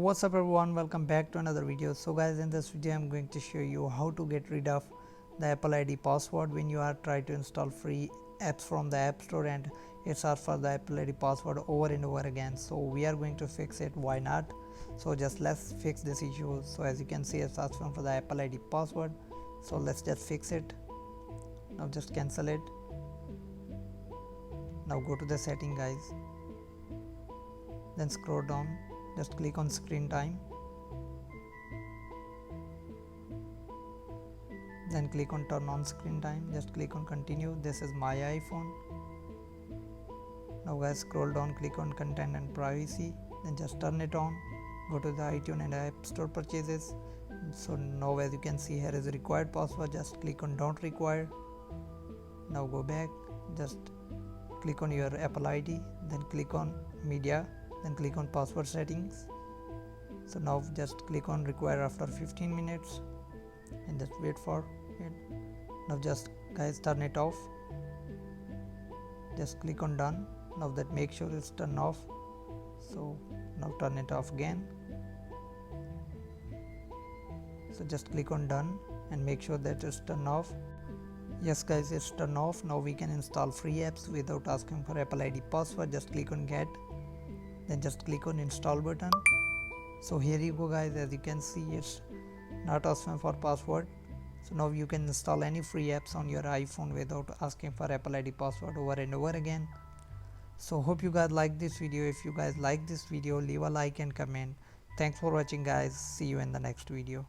What's up everyone, welcome back to another video. So guys, in this video I'm going to show you how to get rid of the Apple ID password when you are trying to install free apps from the App Store and it's asks for the Apple ID password over and over again. So we are going to fix it, why not? So just let's fix this issue. So as you can see, it's asking for the Apple ID password, so let's just fix it. Now just cancel it. Now go to the setting guys, then scroll down, just click on screen time, then click on turn on screen time, just click on continue. This is my iPhone. Now guys, scroll down, click on content and privacy, then just turn it on. Go to the iTunes and App Store purchases. So now as you can see, here is a required password, just click on don't require. Now go back, just click on your Apple ID, then click on media, then click on password settings. So now just click on require after 15 minutes and just wait for it. Now just guys turn it off, just click on done. Now that make sure it's turned off, so now turn it off again. So just click on done and make sure that it's turned off. Yes guys, it's turned off. Now we can install free apps without asking for Apple ID password. Just click on get, then just click on install button. So here you go guys, as you can see it's not asking for password. So now you can install any free apps on your iPhone without asking for Apple ID password over and over again. So hope you guys like this video. If you guys like this video, leave a like and comment. Thanks for watching guys, see you in the next video.